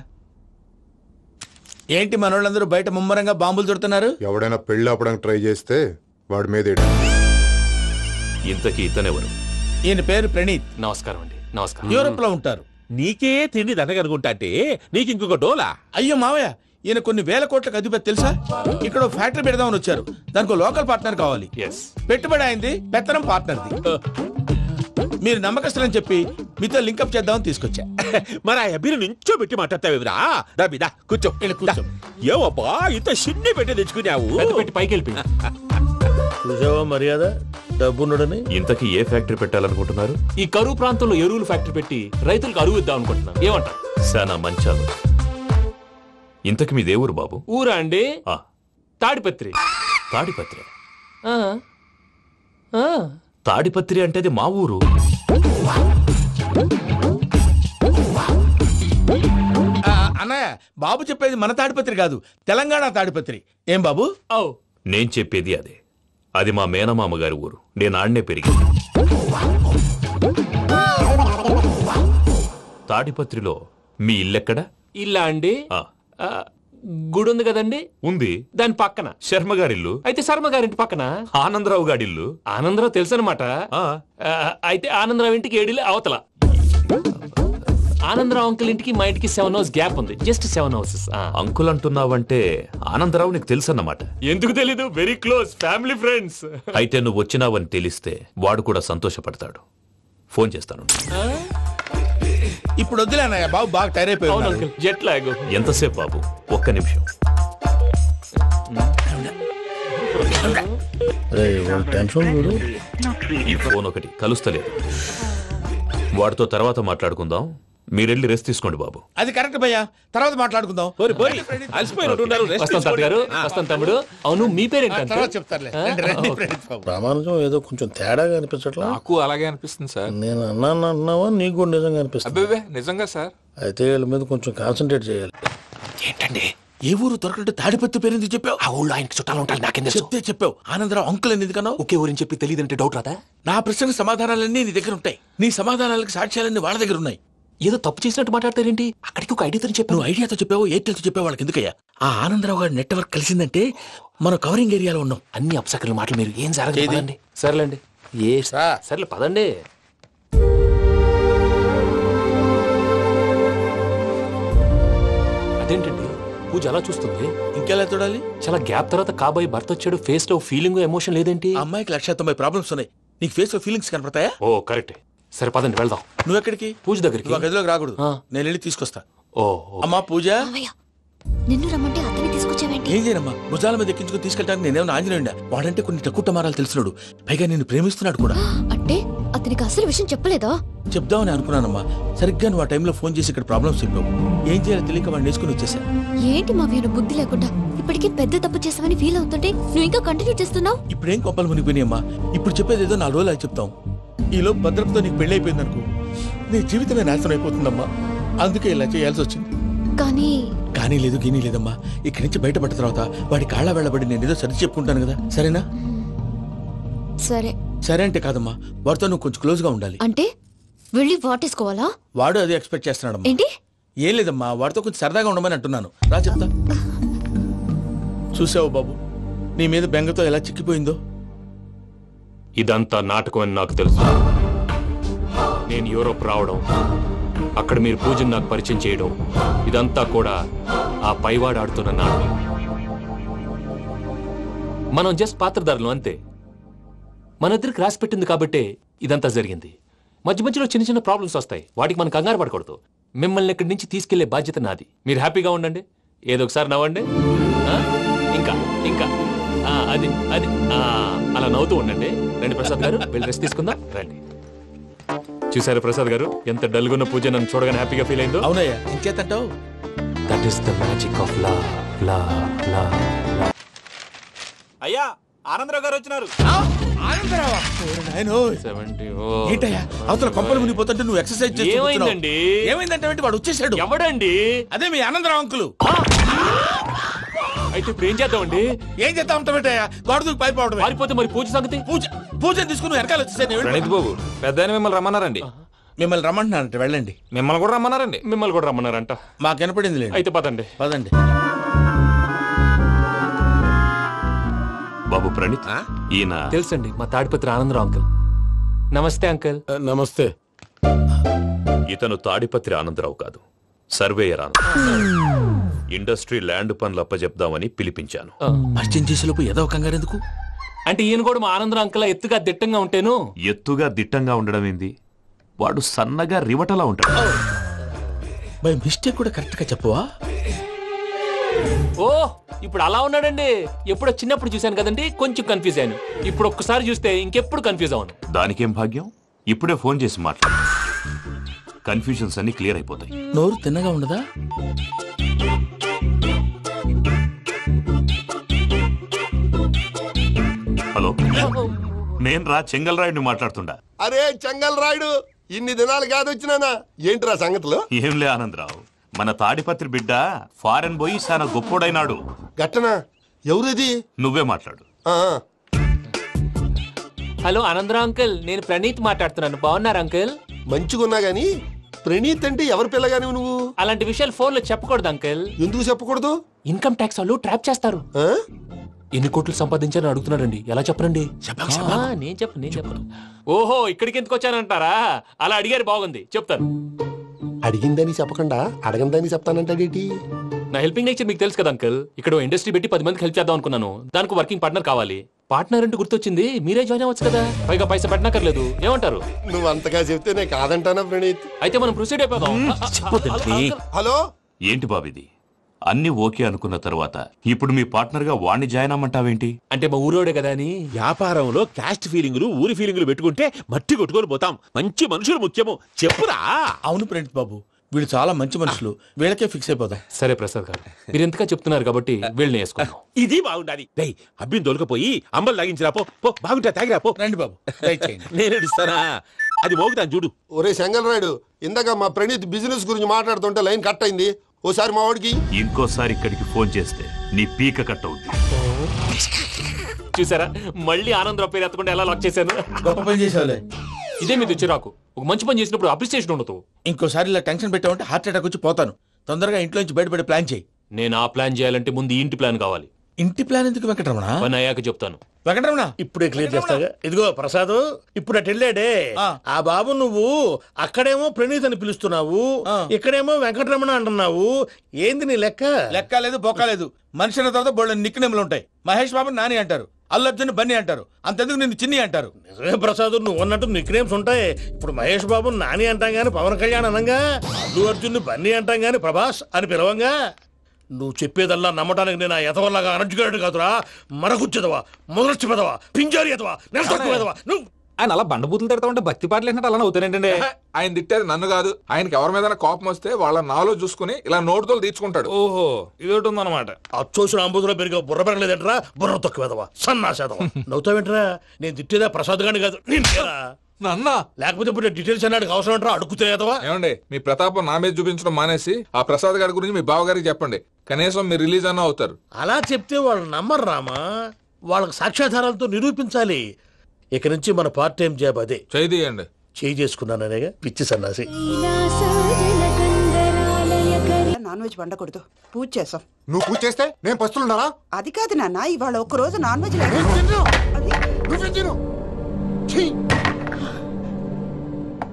Speaker 2: ఏంటి మనోళ్ళందరూ బయట ముమ్మరంగా బాంబులు దొరుకుతున్నారు?
Speaker 10: ఎవడైనా పెళ్లి ఆపడానికి ట్రై చేస్తే వాడి మీద
Speaker 1: ఇంతకీ ఇతనెవరు?
Speaker 2: ఈయన పేరు ప్రణీత్.
Speaker 5: నమస్కారం అండి. నమస్కారం.
Speaker 2: యూరోప్ లో ఉంటారు.
Speaker 9: నీకే తిండి దండగనుకుంటా అంటే నీకు ఇంకొక డోలా?
Speaker 2: అయ్యో మావయ్య, ఈయన కొన్ని వేల కోట్లకు అధిపతి తెలుసా? ఇక్కడ ఫ్యాక్టరీ పెడదామని వచ్చారు. దానికి లోకల్ పార్ట్నర్ కావాలి. పెట్టుబడి అయింది, పెత్తనం పార్ట్నర్ది. మీరు నమ్మకస్తులని చెప్పి మీతో లింకప్ చేద్దామని తీసుకొచ్చా.
Speaker 9: మరి ఆ అబ్బిని నుంచో పెట్టి మాట్లాడతావేమిరా? దాబిదా కూర్చో. ఏవబ్బా ఇంత సిన్ని పెట్టి తెచ్చుకున్నావు?
Speaker 5: పెట్టి పైకి వెళ్ళి
Speaker 2: చూసావా మర్యాద డబ్బున్నడని.
Speaker 1: ఇంతకీ ఏ ఫ్యాక్టరీ పెట్టాలనుకుంటున్నారు?
Speaker 5: ఈ కరువు ప్రాంతంలో ఎరువులు ఫ్యాక్టరీ పెట్టి రైతులకు అరువు ఇద్దాం అనుకుంటున్నాను. ఏమంటారు?
Speaker 1: శానా మంచాలు. ఇంతకి మీ దేవురు బాబు?
Speaker 5: ఊరా అండి? తాడిపత్రి.
Speaker 1: తాడిపత్రి? తాడిపత్రి అంటే అది మా ఊరు.
Speaker 2: అన్నయ్య, బాబు చెప్పేది మన తాడిపత్రి కాదు, తెలంగాణ తాడిపత్రి. ఏం బాబు?
Speaker 1: నేను చెప్పేది అదే. అది మా మేనమామ గారి ఊరు. నేను ఆడనే పెరిగింది. తాడిపత్రిలో మీ ఇల్లెక్కడ?
Speaker 5: ఇల్లా అండి? గుడి ఉంది కదండి?
Speaker 1: ఉంది.
Speaker 5: దాని పక్కన
Speaker 1: శర్మ గారిల్లు.
Speaker 5: అయితే శర్మ గారింటి పక్కన
Speaker 1: ఆనందరావు గారిల్లు.
Speaker 5: ఆనందరావు తెలుసు అనమాట. అయితే ఆనందరావు ఇంటికి 7 అవతల. ఆనందరావు అంకుల్ ఇంటికి మా ఇంటికి 7 hours గ్యాప్ ఉంది. Just 7 hours.
Speaker 1: అంకుల్ అంటున్నావంటే ఆనందరావు నీకు తెలుసు అన్నమాట.
Speaker 5: ఎందుకు తెలీదు? Very close family friends.
Speaker 1: అయితే నువ్వు వచ్చినావని తెలిస్తే వాడు కూడా సంతోషపడతాడు. ఫోన్ చేస్తాను.
Speaker 2: ఇప్పుడు వద్దులే అన్నయ్య, బాబు బాగా టైర్ అయిపోయాడు.
Speaker 5: Jet lag.
Speaker 1: ఎంతసేపు బాబు? 1 నిమిషం. ఈ ఫోన్ ఒకటి కలుస్తలేదు. వాడితో తర్వాత మాట్లాడుకుందాం. మీరెళ్ళి రెస్ట్ తీసుకోండి బాబు.
Speaker 2: అది కరెక్ట్ భయ్యా, తర్వాత మాట్లాడుకుందాం.
Speaker 5: వస్తాను తమ్ముడు. అవును, మీ పేరేంటి?
Speaker 2: చెప్తారులే.
Speaker 11: రామానుజం ఏదో కొంచెం తేడాగా అనిపించట్లా?
Speaker 3: నాకు అలాగే అనిపిస్తుంది సార్.
Speaker 11: నేను అన్నావా? నీకు కూడా నిజంగా అనిపిస్తుంది?
Speaker 3: నిజంగా సార్.
Speaker 11: అయితే వీళ్ళ మీద కొంచెం కాన్సన్ట్రేట్ చేయాలి.
Speaker 2: ఏంటండి ఏ ఊరు దొరకట్టు తాడిపత్రి పేరు ఎందుకు చెప్పావు?
Speaker 5: ఆ ఊళ్ళో ఆయనకి చుట్టాలు ఉంటారు. నాకేం
Speaker 2: చెప్తే చెప్పావు. ఆనందరావు అంకుల్ అని ఎందుకన్నావు?
Speaker 5: ఒకే ఊరిని చెప్పి తెలియదంటే డౌట్ రాదా?
Speaker 2: నా ప్రశ్నకు సమాధానాలన్నీ నీ దగ్గర ఉంటాయి. నీ సమాధానాలకు సాక్ష్యాలన్నీ వాళ్ళ దగ్గర ఉన్నాయి.
Speaker 5: ఏదో తప్పు చేసినట్టు మాట్లాడతారేంటి? అక్కడికి ఒక ఐడియాతో చెప్పావు.
Speaker 2: నువ్వు ఐడియాతో చెప్పావు, ఎయిర్టెల్తో చెప్పావు. వాళ్ళకి ఎందుకయ్యా? ఆ ఆనందరావు గారి నెట్వర్క్ కలిసిందంటే మనం కవరింగ్ ఏరియాలో ఉన్నాం.
Speaker 5: అన్ని అప్సకర్ల మాటలు మీరు ఏం జరగదండి. సర్లేండి. సర్లే పదండి. అదేంటండి పూజ అలా చూస్తుంది?
Speaker 2: ఇంకెలా చూడాలి?
Speaker 5: చాలా గ్యాప్ తర్వాత కాబోయే భర్త వచ్చాడు. ఫేస్ లో ఫీలింగ్ ఎమోషన్ లేదేంటి?
Speaker 2: అమ్మాయికి 190 ప్రాబ్లమ్స్ ఉన్నాయి. నీకు ఫేస్ లో ఫీలింగ్స్ కనపడతాయా?
Speaker 5: ఓ కరెక్ట్. సరే పదండి వెళ్దాం.
Speaker 2: నువ్వెక్కడికి?
Speaker 5: పూజ దగ్గరికి.
Speaker 2: గదిలోకి రాకూడదు. నేను వెళ్ళి తీసుకొస్తా.
Speaker 5: ఓ
Speaker 2: అమ్మా పూజ.
Speaker 12: నిన్ను రమ్మంటే అతన్ని తీసుకొచ్చావేంటి?
Speaker 11: ఏం చేయనమ్మా, భుజాల మీద ఎక్కించుకుని తీసుకెళ్ళడానికి నేనేమన్నా ఆంజనేయుడా? వాడంటే కొన్ని తక్కువ మారాలు తెలిసినాడు, పైగా నేను ప్రేమిస్తున్నాడు కూడా.
Speaker 12: అంటే అతనికి అసలు విషయం చెప్పలేదా?
Speaker 11: చెప్దామని అనుకున్నానమ్మా, సరిగ్గా నువ్వు ఆ టైంలో ఫోన్ చేసి ఇక్కడ ప్రాబ్లమ్స్ చెప్పావు. ఏం చేయాలో తెలియక వాడిని నేర్చుకుని వచ్చేసా.
Speaker 12: ఏంటి మా వీరు బుద్ధి లేకుండా ఇప్పటికీ పెద్ద తప్పు చేసావని ఫీల్ అవుతుంటే నువ్వు ఇంకా కంటిన్యూ చేస్తున్నావు.
Speaker 11: ఇప్పుడేం కొప్పలు మునిగిపోయినాయమ్మా, ఇప్పుడు చెప్పేది ఏదో 4 రోజులు అది చెప్తాం. ఈలో భద్రతతో నీకు పెళ్లి అయిపోయింది అనుకో, నీ జీవితమే నాశనం అయిపోతుందమ్మా. అందుకే ఇలా చేయాల్సి వచ్చింది. కానీ లేదు గీనీ లేదమ్మా, ఇక్కడి నుంచి బయటపడ్డ తర్వాత వాడి కాళ్ళ వెళ్ళబడి నేను ఏదో సరి చెప్పుకుంటాను కదా, సరేనా? సరే అంటే కాదమ్మా, వాడితో నువ్వు కొంచెం క్లోజ్ గా ఉండాలి.
Speaker 12: అంటే వెళ్ళి వాటేసుకోవాలా?
Speaker 11: వాడు అది ఎక్స్పెక్ట్ చేస్తున్నాడమ్మా.
Speaker 12: ఏంటి?
Speaker 11: ఏం లేదమ్మా, వాడితో కొంచెం సరదాగా ఉండమని అంటున్నాను. రా చెప్తా. చూసావు బాబు, నీ మీద బెంగతో ఎలా చిక్కిపోయిందో.
Speaker 5: ఇదంతా నాటకం అని నాకు తెలుసు. నేను యూరోప్ రావడం, అక్కడ మీరు పూజను నాకు పరిచయం చేయడం, ఇదంతా కూడా ఆ పైవాడు ఆడుతున్న నాటకం. మనం జస్ట్ పాత్రధారులు అంతే. మన ఇద్దరికి రాసి పెట్టింది కాబట్టే ఇదంతా జరిగింది. మధ్య మధ్యలో చిన్న చిన్న ప్రాబ్లమ్స్ వస్తాయి, వాటికి మనం కంగారు పడకూడదు. మిమ్మల్ని ఇక్కడి నుంచి తీసుకెళ్లే బాధ్యత నాది. మీరు హ్యాపీగా ఉండండి, ఏదో ఒకసారి నవ్వండి. ఇంకా ఇంకా అది అది అలా నవ్వుతూ ఉండండి. రండి ప్రసాద్ గారు, వెళ్ళి రెస్ట్ తీసుకుందాం. రండి. చూసారు ప్రసాద్ గారు, ఎంత డల్గున్న పూజ నన్ను చూడగానే హ్యాపీగా ఫీల్ అయిందో?
Speaker 11: అవునయ్యా, ఇంకేతంటావు?
Speaker 5: That is the magic of love.
Speaker 4: అయ్యా, ఆనందరావు గారు వచ్చినారు.
Speaker 11: ఏంటయ్యా అవతల కొంపలు మునిగిపోతుంటే నువ్వు ఎక్సర్సైజ్ చేస్తూ
Speaker 5: ఏమైందండి?
Speaker 11: ఏమైందంటే వాడు వచ్చేసాడు.
Speaker 5: ఎవడండి?
Speaker 11: అదే మీ ఆనందరావు అంకులు.
Speaker 5: అయితే ఇప్పుడు ఏం చేద్దామండి?
Speaker 11: ఏం చేద్దాం ఉంటావేటయ్యా, గొడవకు పైపోవడం.
Speaker 5: పారిపోతే మరి పూజ సంగతి?
Speaker 11: పూజ తీసుకుని వెనకాల వచ్చేసాను.
Speaker 3: ప్రణీత్ బాబు, పెద్ద మిమ్మల్ని రమ్మన్నారండి.
Speaker 11: మిమ్మల్ని రమ్మంటున్నారంట, వెళ్ళండి.
Speaker 3: మిమ్మల్ని కూడా రమ్మన్నారండి.
Speaker 5: మిమ్మల్ని కూడా రమ్మన్నారంట.
Speaker 11: మాకు వినపడింది లేదు.
Speaker 5: అయితే పదండి.
Speaker 11: పదండి.
Speaker 1: బాబు ప్రణీత్, ఈయన
Speaker 5: తెలుసండి, మా తాడిపత్రి ఆనందరావు అంకుల్. నమస్తే అంకుల్.
Speaker 9: నమస్తే.
Speaker 1: ఇతను తాడిపత్రి ఆనందరావు కాదు, సర్వేయర్ ఆనందరావు. ఇండస్ట్రీ ల్యాండ్ పనులు అప్పచెప్దామని పిలిపించాను.
Speaker 11: పరిచయం చేసేలోపు ఏదో కంగారు ఎందుకు?
Speaker 5: అంటే ఈయన కూడా మా ఆనందరావు అంకుల్ ఎత్తుగా దిట్టంగా ఉంటేను.
Speaker 1: ఎత్తుగా దిట్టంగా ఉండడం ఏంది, వాడు సన్నగా రివటలా ఉంటాడు.
Speaker 11: బై మిస్టేక్ కూడా కరెక్ట్ గా చెప్పవా?
Speaker 5: ఓ, ఇప్పుడు అలా ఉన్నాడండి. ఎప్పుడో చిన్నప్పుడు చూశాను కదండి, కొంచెం కన్ఫ్యూజ్ అయ్యాను. ఇప్పుడు ఒక్కసారి చూస్తే ఇంకెప్పుడు కన్ఫ్యూజ్ అవ్వను.
Speaker 1: దానికేం భాగ్యం, ఇప్పుడే ఫోన్ చేసి మాట్లాడు. కన్ఫ్యూజన్స్ అన్ని క్లియర్ అయిపోతాయి.
Speaker 11: నోరు తిన్నగా ఉండదా?
Speaker 1: హలో, నేను రా చెంగల్ రాయుడిని మాట్లాడుతుండా.
Speaker 13: అరే చెంగల్ రాయుడు, ఇన్ని దినాలు కాదు వచ్చినానా? ఏంట్రా సంగతులు?
Speaker 1: ఏంలే ఆనందరావు, మన తాడిపత్రి బిడ్డ ఫారెన్ పోయి చాలా గొప్పోడైనాడు.
Speaker 13: గట్టనా? ఎవరిది?
Speaker 1: నువ్వే మాట్లాడు.
Speaker 5: హలో ఆనందరావు అంకుల్, నేను ప్రణీత్ మాట్లాడుతున్నాను. బాగున్నారు అంకుల్?
Speaker 13: మంచిగున్నా గాని ప్రణీత్ అంటే ఎవరి పిల్లగాని నువ్వు?
Speaker 5: అలాంటి విషయాలు ఫోన్ లో చెప్పకూడదు అంకుల్.
Speaker 13: ఎందుకు చెప్పకూడదు?
Speaker 5: ఇన్కమ్ ట్యాక్స్ వాళ్ళు ట్రాప్ చేస్తారు. ఎన్ని కోట్లు సంపాదించాలని అడుగుతున్నారండి, ఎలా చెప్పనండి? నేను చెప్పను. ఓహో, ఇక్కడికి ఎందుకు వచ్చానంటారా? అలా అడిగారు, బాగుంది, చెప్తాను.
Speaker 13: అడిగిందని చెప్పకుండా అడగందని చెప్తానంటాడేటి?
Speaker 5: నా హెల్పింగ్ నేచర్ మీకు తెలుసు కదా అంకుల్. ఇక్కడ ఇండస్ట్రీ పెట్టి 10 మందికి హెల్ప్ చేద్దాం అనుకున్నాను. దానికి వర్కింగ్ పార్ట్నర్ కావాలి. పార్ట్నర్ అంటే గుర్తొచ్చింది, మీరే జాయిన్ అవ్వచ్చు కదా, పైగా పైసా పెట్టనక్కర్లేదు. ఏమంటారు?
Speaker 13: నువ్వు అంతగా చెప్తే నేను కాదంటానా ప్రణీత్?
Speaker 5: అయితే మనం ప్రొసీడ్ అయిపోదాం.
Speaker 13: హలో,
Speaker 1: ఏంటి బాబిది? అన్ని ఓకే అనుకున్న తర్వాత ఇప్పుడు మీ పార్ట్నర్ గా వాణ్ణి జాయిన్ అమ్మంటావేంటి?
Speaker 5: అంటే మా ఊరోడే కదా అని.
Speaker 9: వ్యాపారంలో క్యాస్ట్ ఫీలింగులు, ఊరి ఫీలింగులు పెట్టుకుంటే మట్టి కొట్టుకొని పోతాం. మంచి మనుషులు ముఖ్యము, చెప్పురా.
Speaker 11: అవును ప్రణీత్ బాబు, వీళ్ళు చాలా మంచి మనుషులు, వీళ్ళకే ఫిక్స్ అయిపోతాం.
Speaker 5: సరే ప్రసాద్ గారు, మీరు ఎంతగా చెప్తున్నారు కాబట్టి వీళ్ళని వేసుకుందాం.
Speaker 9: ఇది బాగుండాలి. డై అబ్బిని దొలకపోయి అంబలు లాగించిరా పో. బాగుంటా, తాగిరా పో.
Speaker 11: రండి బాబు,
Speaker 9: నేను ఇస్తానా? అది మోగుతాను చూడు.
Speaker 13: ఒరే చెంగల్ రాయుడు, ఇందాక మా ప్రణీత్ బిజినెస్ గురించి మాట్లాడుతుంటే లైన్ కట్ అయింది. ఓసారి మా వాడికి
Speaker 1: ఇంకోసారి ఇక్కడికి ఫోన్ చేస్తే నీ పీక కట్ అవుతుంది.
Speaker 5: చూసారా, మళ్ళీ ఆనందరావు పేరు ఎత్తకుండా ఎలా లాక్ చేశాను.
Speaker 11: గొప్ప పని చేసావులే.
Speaker 5: ఇదే మీద చిరాకు. ఒక మంచి పని చేసినప్పుడు అప్రిసియేషన్ ఉండదు.
Speaker 11: ఇంకోసారి ఇలా టెన్షన్ పెట్టామంటే హార్ట్ అటాక్ వచ్చి పోతాను. తొందరగా ఇంట్లో నుంచి బయటపడే ప్లాన్ చేయి.
Speaker 5: నేను ఆ ప్లాన్ చేయాలంటే ముందు ఇంటి ప్లాన్ కావాలి.
Speaker 11: ఇంటి ప్లాన్ ఎందుకు వెంకటరమణ?
Speaker 5: పని అయ్యాక చెప్తాను.
Speaker 11: వెంకటరమణ
Speaker 2: ఇప్పుడే క్లియర్ చేస్తాగా. ఇదిగో ప్రసాద్, ఇప్పుడు అటు వెళ్ళాడే ఆ బాబు, నువ్వు అక్కడేమో ప్రణీత్ అని పిలుస్తున్నావు, ఇక్కడేమో వెంకటరమణ అంటున్నావు. ఏంది నీ లెక్క?
Speaker 11: లెక్క లేదు, బొక్క లేదు. మనిషి అన్న తర్వాత బోళ్ళ నిక్నెములు ఉంటాయి. మహేష్ బాబు నాని అంటారు, అల్లు అర్జున్ బన్నీ అంటారు, అంతెందుకు నిన్ను చిన్ని అంటారు.
Speaker 2: నిజమే ప్రసాద్, నువ్వు అన్నట్టు నిక్నేమ్స్ ఉంటాయి. ఇప్పుడు మహేష్ బాబు నాని అంటాం గాని పవన్ కళ్యాణ్ అనంగా, అల్లు అర్జున్ బన్నీ అంటాం గాని ప్రభాస్ అని పిలవంగా. నువ్వు చెప్పేదల్లా నమ్మటానికి నేను ఎదవల్లాగా అనర్జుకేటెడ్ కాదురా. మరగుచ్చదవా, మొదలచ్చి పెదవా, పింజారి ఎదవా, నెలసొక్కుదవా నువ్వు.
Speaker 14: ఆయన అలా బండబూతులు తిడతా ఉంటే భక్తి పాటలు ఏంటంటే అలా అవుతానంటే.
Speaker 3: ఆయన తిట్టేది నన్ను కాదు, ఆయనకి ఎవరి మీద కోపం వస్తే వాళ్ళ నాలో చూసుకుని ఇలా నోటుతో తీర్చుకుంటాడు.
Speaker 14: ఓహో, ఇది ఒకటి ఉందన్నమాట.
Speaker 2: అచ్చోసిన అంబుదులో పెరిగా బుర్ర పెరగలేదంటరా, బుర్ర తొక్కువేదవా, సన్నాసేదవా. నవ్వుతావేంట్రా? నేను తిట్టేదా ప్రసాద్ గాని కాదు నిన్నేరా.
Speaker 3: నన్న
Speaker 2: లేకపోతే ఇప్పుడు డీటెయిల్స్ అన్నాడు అవసరం అంటారా? అడుగుతాయేదవా?
Speaker 3: ఏమండి, మీ ప్రతాపం నా మీద చూపించడం మానేసి ఆ ప్రసాద్ గారి గురించి మీ బావగారికి చెప్పండి. కనీసం మీరు రిలీజ్ అన్న అవుతారు.
Speaker 2: అలా చెప్తే వాళ్ళు నమ్మరు రామా. వాళ్ళకి సాక్ష్యాధారాలతో నిరూపించాలి. ఇక నుంచి మన పార్ట్ టైం జాబ్ అదే.
Speaker 3: చేయండి.
Speaker 2: చేయి చేసుకున్నాననేగా పిచ్చి సన్నాసి.
Speaker 15: నాన్ వెజ్ వండకూడదు, పూజ చేసాం.
Speaker 13: నువ్వు పూజ చేస్తే నేను పస్తులున్నారా?
Speaker 15: అది కాదు నాన్న, ఇవాళ ఒక్క రోజు నాన్ వెజ్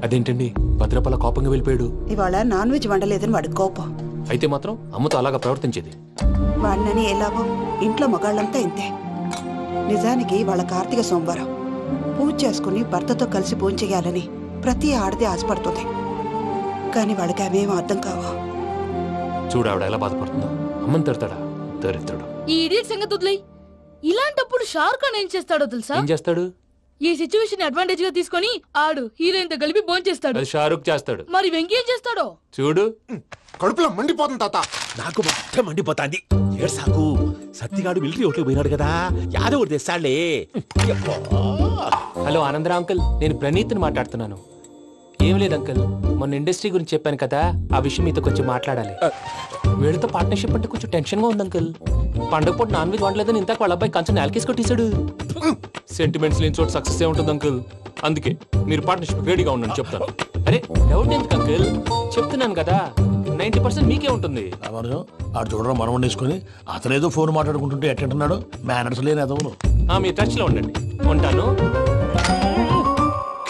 Speaker 5: అదేంటండి భద్రపల కోపంగా వెళ్ళిపోయాడు?
Speaker 15: ఇవాళ నాన్ వెజ్ వండలేదని వాడి కోపం.
Speaker 5: అయితే మాత్రం అమ్మతో అలాగా ప్రవర్తించేది.
Speaker 15: వాడినని ఎలాగో ఇంట్లో మగాళ్ళంతా ఇంతే. నిజానికి వాళ్ళ కార్తీక సోమవారం పూజ చేసుకుని భర్తతో కలిసి పూజ చేయాలని ప్రతి ఆడది ఆశపడుతుంది. కానీ వాళ్ళకి అవేమో అర్థం కావు.
Speaker 5: చూడు ఆవిడ ఎలా బాధపడుతుందో. అమ్మని తిడతాడా దరిద్రుడు.
Speaker 6: ఈ ఇడియట్ సంగతి వదిలేయ్. ఇలాంటప్పుడు షారుఖ్ ఖాన్ ఏం చేస్తాడో తెలుసా?
Speaker 5: ఏం చేస్తాడు?
Speaker 6: ఈ సిచ్యువేషన్ అడ్వాంటేజ్ గా తీసుకొని ఆడు హీరోయిన్ తో కలిపి బోన్ చేస్తాడు.
Speaker 5: అది షారుఖ్ చేస్తాడు.
Speaker 6: మరి వెంకీ ఏం చేస్తాడో
Speaker 5: చూడు.
Speaker 13: కడుపులో మండిపోతుంది తాత.
Speaker 9: నాకు మొత్తం మండిపోతాంది. ఏడ్సాకు, సత్తిగాడు మిలిటరీ ఓట్లకు పోయినాడు కదా, యాదవ్ తెస్తాడులే.
Speaker 5: హలో ఆనందరా అంకుల్, నేను ప్రణీత్ని మాట్లాడుతున్నాను. ఏం లేదు అంకుల్, మొన్న ఇండస్ట్రీ గురించి చెప్పాను కదా, ఆ విషయం మీతో కొంచెం మాట్లాడాలి. వీళ్ళతో పార్ట్నర్షిప్ అంటే కొంచెం టెన్షన్ గా ఉంది అంకుల్. పండగ పూట నాన్ వెజ్ వండలేదని ఇంతకు వాళ్ళ అబ్బాయి కంచెం నేలకేసి కొట్టేశాడు. సెంటిమెంట్స్ లేని చోట సక్సెస్ ఏ ఉంటుంది అంకుల్. అందుకే మీరు పార్ట్నర్షిప్ రెడీగా ఉండండి చెప్తాను. అరే డౌట్ ఎందుకు అంకుల్, చెప్తున్నాను కదా 90% మీకే ఉంటుంది.
Speaker 2: ఆడు చూడడం మనం వండేసుకుని అతనేదో ఫోన్ మాట్లాడుకుంటుంటే ఎట్టంటున్నాడు. మేనర్స్ లేని అదవును.
Speaker 5: మీ టచ్ లో ఉండండి. ఉంటాను.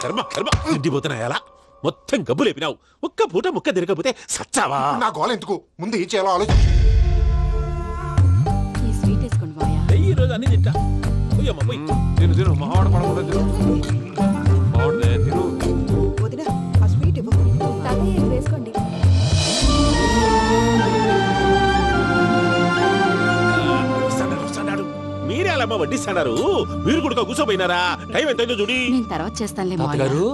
Speaker 9: కర్మ కర్మ ఇంటిపోతున్నా ఎలా మొత్తం గబ్బు లేపినావు. ఒక్క పూట ముక్క తిరగకపోతే సచ్చావా?
Speaker 13: నా గోల ఎందుకు, ముందు ఏం చేయాలో ఆలోచించు.
Speaker 9: ఈ రోజు అన్ని తింటా.
Speaker 3: తిను తిను, మావాడు పడకుండా తిను.
Speaker 15: వదినా ఆ స్వీట్ ఇవ్వు.
Speaker 12: వేసుకోండి.
Speaker 9: మీరే అలా వడ్డిస్తాడారు. మీరు కూడా కూర్చోపోయినారా? టైం ఎంతైందో చూడి.
Speaker 12: నేను తర్వాత చేస్తానులే
Speaker 5: తాతగారు.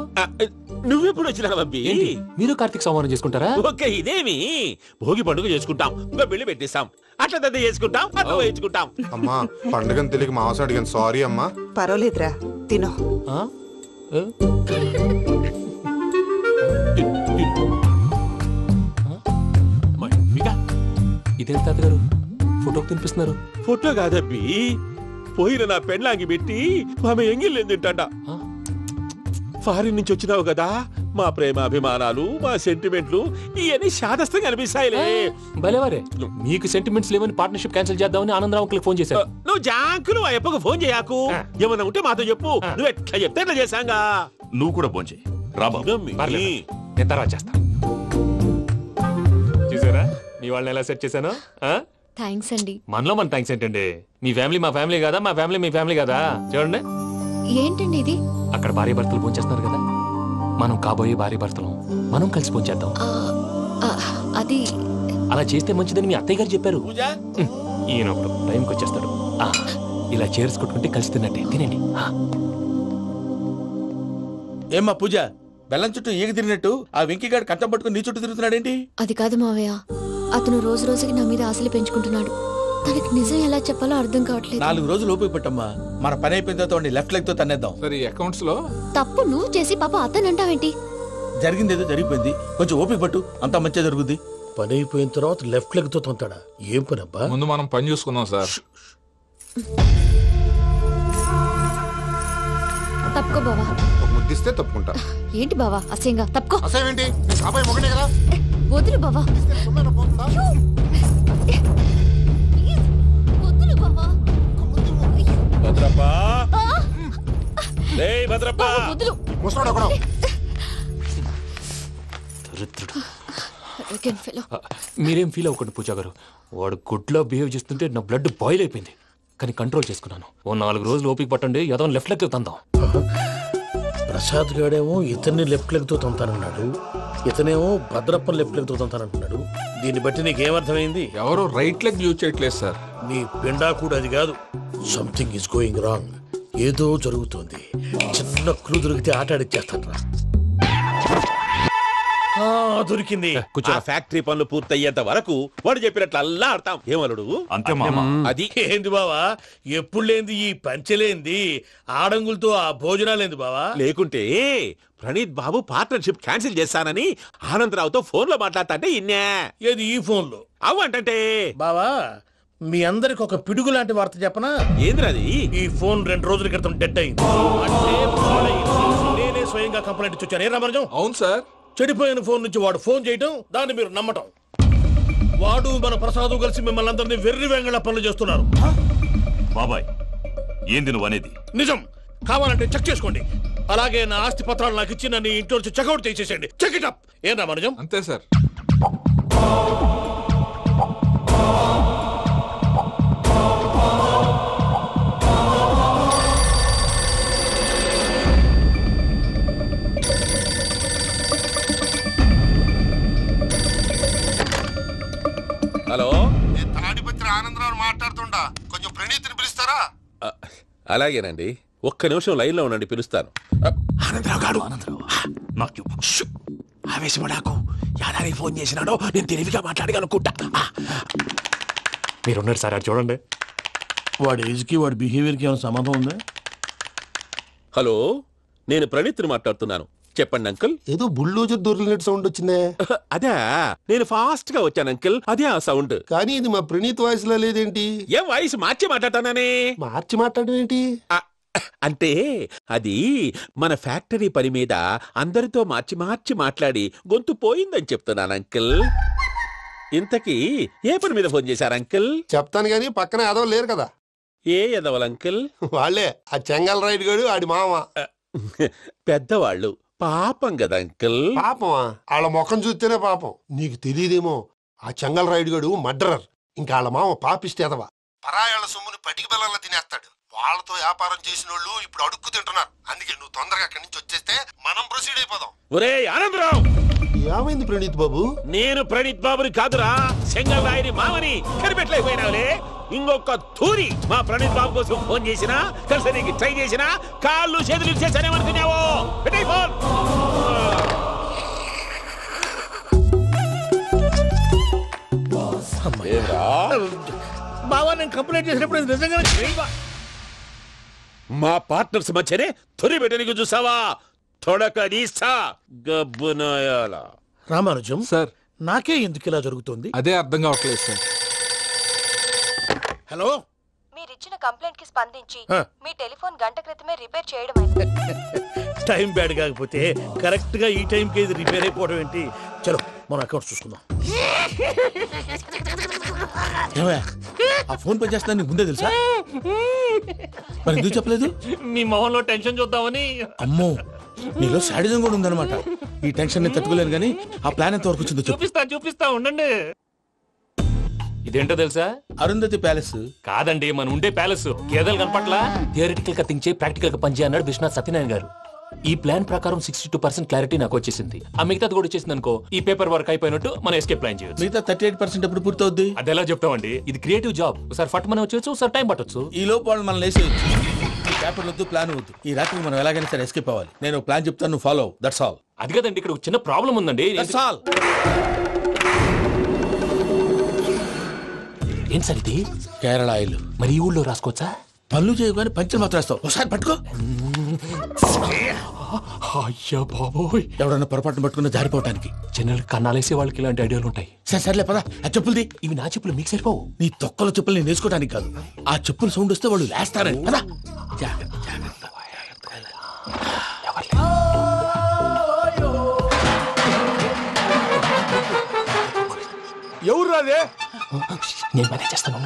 Speaker 9: నువ్వెప్పుడు వచ్చినా బంబి?
Speaker 5: మీరు కార్తీక సంహారం చేసుకుంటారా?
Speaker 9: ఓకే, ఇదేమి భోగి పండుగ చేసుకుంటాం, ఇంకా బిల్లు పెట్టిస్తాం, అట్లా దద్ద చేసుకుంటాం, అట్లా వేయించుకుంటాం.
Speaker 10: అమ్మా పండుగని తెలియక మాంసం అడిగాను, సారీ అమ్మా.
Speaker 15: పర్వాలేదురా, తినో.
Speaker 5: ఇదేం తాతగారు ఫోటోకి తినిపిస్తున్నారు?
Speaker 9: ఫోటో కాదబ్బి, పోయిన నా పెళ్ళాంగి పెట్టి ఆమె ఎంగిల్లేం తింటాడ. ఫారిన్ నుంచి వచ్చినావు కదా, మా ప్రేమ అభిమానాలు, మా సెంటిమెంట్లు ఇవన్నీ శాదస్తంగా అనిపిస్తాయిలే.
Speaker 5: భలేవారే, మీకు సెంటిమెంట్స్ లేవని పార్ట్నర్షిప్ క్యాన్సిల్ చేద్దామని ఆనందరావు అంకుల్ ఫోన్ చేశారు.
Speaker 9: నువ్వు జాంకులు ఆ ఎప్పకు ఫోన్ చేయకు. ఏమన్నా ఉంటే మాతో చెప్పు. నువ్వు ఎట్లా చెప్తే ఎట్లా చేశాంగా.
Speaker 1: నువ్వు కూడా ఫోన్ చేయి.
Speaker 5: నేను తర్వాత చేస్తా. చూసారా మీ వాళ్ళని ఎలా సెట్ చేశాను?
Speaker 12: థ్యాంక్స్ అండి.
Speaker 5: మనలో మన థ్యాంక్స్ ఏంటండి? మీ ఫ్యామిలీ మా ఫ్యామిలీ కదా, మా ఫ్యామిలీ మీ ఫ్యామిలీ కదా. చూడండి
Speaker 12: ఏంటండి ఇది?
Speaker 5: అక్కడ భార్య భర్తలు పోంచేస్తున్నారు కదా, మనం కాబోయే భార్య భర్తలు మనం కలిసి పోంచేద్దాం.
Speaker 12: అది
Speaker 5: అలా చేస్తే మంచిదని మీ అత్తయ్య గారు చెప్పారు. ఈయన ఒకడు టైంకి వచ్చేస్తాడు. ఇలా చేర్స్ కొట్టుకుంటే కలిసి తిన్నట్టే. తినండి.
Speaker 11: ఏమ్మా పూజ, బెల్లం చుట్టూ ఈగ తిరిగినట్టు ఆ వెంకీగాడు కంచం పట్టుకుని నీ చుట్టూ తిరుగుతున్నాడేంటి?
Speaker 12: అది కాదు మావయ్య, అతను రోజు రోజుకి నా మీద ఆశలు పెంచుకుంటున్నాడు. తనకి నిజం ఎలా చెప్పాలో అర్థం కావట్లేదు.
Speaker 11: 4 రోజులు ఓపిక పట్టమ్మా, మన పని అయిపోయిన తర్వాత లెఫ్ట్ లెగ్ తో తన్నేద్దాం.
Speaker 3: సరే అకౌంట్స్ లో
Speaker 12: తప్పు నువ్వు చేసి పాప అతను అంటావేంటి?
Speaker 11: జరిగిందేదో జరిగిపోయింది, కొంచెం ఓపిక పట్టు, అంతా మంచిగా జరుగుద్ది.
Speaker 2: పని అయిపోయిన తర్వాత లెఫ్ట్ లెగ్ తో తొంతాడా? ఏం పని అబ్బా?
Speaker 3: ముందు మనం పని చూసుకుందాం సార్.
Speaker 12: తప్పుకో బావా.
Speaker 10: ముద్దిస్తే తప్పుకుంటా.
Speaker 12: ఏంటి బావా అసహ్యంగా? తప్పుకో.
Speaker 10: అసహ్యం ఏంటి? అబ్బాయి మొగనే కదా.
Speaker 12: వదులు బావా.
Speaker 9: భద్రప్పా, రేయ్ భద్రప్పా.
Speaker 10: ముసరాడు అక్కడ.
Speaker 5: మీరేం ఫీల్ అవ్వకండి పూజా గారు. వాడు గుడ్లో బిహేవ్ చేస్తుంటే నా బ్లడ్ బాయిల్ అయిపోయింది, కానీ కంట్రోల్ చేసుకున్నాను. ఓ 4 రోజులు ఓపిక పట్టండి, ఏదో లెఫ్ట్ లెగ్ తందాం.
Speaker 2: ప్రసాద్ గాడేమో ఇతన్ని లెఫ్ట్ లెగ్ తో తంతానన్నాడు, ఇతనేమో భద్రప్ప లెఫ్ట్ లెగ్ తో తంతానంటున్నాడు. దీన్ని బట్టి నీకేమర్థమైంది?
Speaker 3: ఎవరు రైట్ లెగ్ యూజ్ చేయట్లేదు సార్.
Speaker 2: నీ పిండా కూడా అది కాదు. Something is going wrong. ఏదో జరుగుతోంది. చిన్న క్లూ దొరికితే ఆట ఆడిచ్చేస్తాను రా. దొరికింది.
Speaker 9: ఆ ఫ్యాక్టరీ పనులు పూర్తయ్యేంత వరకు వాడు చెప్పినట్లు అల్లా ఆడతాం. ఏమలుడు
Speaker 1: అంతే మామ.
Speaker 9: అది
Speaker 2: ఏంది బావా, ఎప్పుడు లేంది ఈ పంచలేంది, ఆడంగులతో ఆ భోజనాలేంది బావా?
Speaker 9: లేకుంటే ప్రణీత్ బాబు పార్ట్నర్షిప్ క్యాన్సిల్ చేస్తానని ఆనందరావుతో ఫోన్ లో మాట్లాడతాంటే ఇన్నే.
Speaker 2: ఏది ఈ ఫోన్ లో?
Speaker 9: అవ్వంటే
Speaker 2: బావా, మీ అందరికి ఒక పిడుగు లాంటి వార్త చెప్పనా?
Speaker 9: ఏంద్రది?
Speaker 2: ఈ ఫోన్ 2 రోజుల క్రితం డెడ్ అయింది. అంటే నేనే స్వయంగా కంప్లైంట్ ఇచ్చి వచ్చాను. ఏ రామరాజం?
Speaker 3: అవును సార్.
Speaker 2: చెడిపోయిన ఫోన్ నుంచి వాడు ఫోన్ చేయటం, దాన్ని మీరు నమ్మటం. వాడు మన ప్రసాదు కలిసి మిమ్మల్ని అందరినీ వెర్రి వెంగళ పనులు చేస్తున్నారు.
Speaker 1: బాబాయ్, ఏంది నువ్వు అనేది?
Speaker 2: నిజం. కావాలంటే చెక్ చేసుకోండి. అలాగే నా ఆస్తి పత్రాలు నాకు ఇచ్చి నన్ను ఇంట్లో నుంచి చెక్అౌట్ చేసేసండి. Check it up. ఏం రామరాజం?
Speaker 3: అంతే సార్.
Speaker 9: హలో,
Speaker 13: నేను తాడిపత్రి ఆనందరావు మాట్లాడుతుండా, కొంచెం ప్రణీతిని పిలుస్తారా?
Speaker 9: అలాగేనండి, ఒక్క నిమిషం లైన్ లో ఉండండి, పిలుస్తాను.
Speaker 11: ఆనందరావు గాడు ఆవేశపడాకు. యాదానికి ఫోన్ చేసినాడో నేను తెలివిగా మాట్లాడగలనుకుంటా.
Speaker 5: మీరున్నారు సార్, అది చూడండి.
Speaker 2: వాడి ఏజ్కి వాడి బిహేవియర్కి ఏమైనా సంబంధం ఉందా?
Speaker 9: హలో, నేను ప్రణీత్ని మాట్లాడుతున్నాను. చెప్పండి అంకుల్.
Speaker 13: ఏదో బుల్డోజర్ దొరికినట్టు సౌండ్ వచ్చిందే.
Speaker 9: అదే, నేను ఫాస్ట్ గా వచ్చాను అంకుల్, అదే ఆ సౌండ్.
Speaker 13: కానీ ఇది మా ప్రణీత్ వాయిస్ లో లేదేంటి?
Speaker 9: ఏం వాయిస్ మార్చి మాట్లాడతాననే?
Speaker 13: మార్చి మాట్లాడడం ఏంటి?
Speaker 9: అంటే అది మన ఫ్యాక్టరీ పని మీద అందరితో మార్చి మార్చి మాట్లాడి గొంతు పోయిందని చెప్తున్నాను అంకుల్. ఇంతకీ ఏ పని మీద ఫోన్ చేశారు అంకుల్?
Speaker 13: చెప్తాను గానీ పక్కన ఏదో లేరు కదా.
Speaker 9: ఏ ఎదవలు అంకుల్?
Speaker 13: వాళ్ళే, ఆ చెంగల్ రైడ్ గడు ఆడి మామ.
Speaker 9: పెద్దవాళ్ళు, పాపం కదా అంకుల్.
Speaker 13: పాపమా? వాళ్ళ ముఖం చూస్తేనే పాపం. నీకు తెలియదేమో, ఆ చెంగల్ రైడ్ గడు మర్డరర్. ఇంకా వాళ్ళ మామ పాపిస్తేదవా. పరాయాళ్ళ సొమ్ముని పటికి బెల్లంలో తినేస్తాడు. వాళ్ళతో వ్యాపారం చేసిన వాళ్ళు ఇప్పుడు అడుక్కు తింటున్నారు. అందుకే నువ్వు తొందరగా అక్కడి నుంచి వచ్చేస్తే మనం ప్రొసీడ్ అయిపోదాం.
Speaker 9: ఒరే ఆనందరావు!
Speaker 13: ఏమైంది ప్రణీత్ బాబు?
Speaker 9: నేను ప్రణీత్ బాబుని కాదురా, చెంగల్ రాయని మామని. కనిపెట్టలేకపోయినావులే. ఇంకొక తూరి మా ప్రణీత్ బాబు కోసం ఫోన్ చేసినా, కలిసి నీకు ట్రై చేసినా కాళ్ళు చేతులు ఇచ్చేసానేమనుకున్నావో. పెట్టే ఫోన్.
Speaker 2: బావా, నేను కంప్లైంట్ చేసినప్పుడు ఇది నిజంగా
Speaker 9: మా పార్ట్నర్స్ మధ్యనే తొలి పెట్టడానికి చూసావా? తొడక నీస్తా గబ్బునాయాల.
Speaker 2: రామానుజం
Speaker 3: సార్,
Speaker 2: నాకే ఎందుకు ఇలా జరుగుతుంది?
Speaker 3: అదే అర్థం కావట్లేదు సార్.
Speaker 2: హలో,
Speaker 16: మీరిచ్చిన కంప్లైంట్ కి స్పందించి మీ టెలిఫోన్ గంట క్రితమే రిపేర్ చేయడం
Speaker 2: టైం బ్యాడ్ కాకపోతే కరెక్ట్ గా ఈ టైం కి ఇది రిపేర్ అయిపోవడం ఏంటి? చలో మన అకౌంట్ చూసుకుందాం.
Speaker 11: ఆ ఫోన్ పని చేస్తున్నా నీకు ముందే తెలుసా? మరి ఎందుకు చెప్పలేదు?
Speaker 5: మీ మొహంలో టెన్షన్ చూద్దామని.
Speaker 11: అమ్మో, నీలో శాడిజం కూడా ఉందన్నమాట. ఈ టెన్షన్ ని తట్టుకోలేను కానీ ఆ ప్లాన్ ఎంత వరకు వచ్చిందో
Speaker 5: చూపిస్తా ఉండండి. ఇదేంటో తెలుసా?
Speaker 11: అరుంధతి ప్యాలెస్
Speaker 5: కాదండి, మన ఉండే ప్యాలెస్. గేదెలు కనపట్లా? థియరిటికల్ గా థింక్ చేయి, ప్రాక్టికల్ గా పనిచేయ అన్నాడు విశ్వనాథ్ సత్యనారాయణ గారు. ఈ ప్లాన్ ప్రకారం 62% క్లారిటీ నాకు వచ్చేసింది. ఆ మిగతాది కూడా వచ్చేసింది అనుకో, ఈ పేపర్ వర్క్ అయిపోయినట్టు మనం ఎస్కేప్ ప్లాన్ చేయొచ్చు.
Speaker 11: మిగతా 38% ఎప్పుడు పూర్తవుద్ది?
Speaker 5: అది ఎలా చెప్తామండి? ఇది క్రియేటివ్ జాబ్. ఒకసారి ఫట్ మనం వచ్చేచ్చు, ఒకసారి టైం పట్టొచ్చు.
Speaker 11: ఈ లోపు వాళ్ళు మనం లేసేయచ్చు. ఈ పేపర్ వద్దు, ప్లాన్ వద్దు. ఈ రాత్రి మనం ఎలాగైనా సరే ఎస్కేప్ అవ్వాలి. నేను ప్లాన్ చెప్తాను, నువ్వు ఫాలో. That's all.
Speaker 5: అది కదండి, ఇక్కడ ఒక చిన్న ప్రాబ్లం ఉందండి.
Speaker 11: That's all.
Speaker 5: ఏం సార్ ఇది?
Speaker 11: కేరళ ఆయిల్.
Speaker 5: మరి ఈ ఊళ్ళో రాసుకోవచ్చా?
Speaker 11: పనులు చేయగానే పంచర్ మాత్రం వేస్తావు. ఒకసారి పట్టుకో.
Speaker 5: అయ్యా బాబోయ్,
Speaker 11: ఎవడన్నా పొరపాటును పట్టుకున్న జారిపోవటానికి.
Speaker 5: జనరల్ కన్నాలేసే వాళ్ళకి ఇలాంటి ఐడియాలు ఉంటాయి.
Speaker 11: సర్లే పదా. ఆ చెప్పులది.
Speaker 5: ఇవి నా చెప్పులు, మీకు సరిపోవు.
Speaker 11: నీ తొక్కల చెప్పులు నేను వేసుకోవడానికి కాదు, ఆ చెప్పులు సౌండ్ వస్తే వాళ్ళు లేస్తారని. పదా.
Speaker 13: ఎవరు రాదే?
Speaker 5: నేను పని చేస్తాను.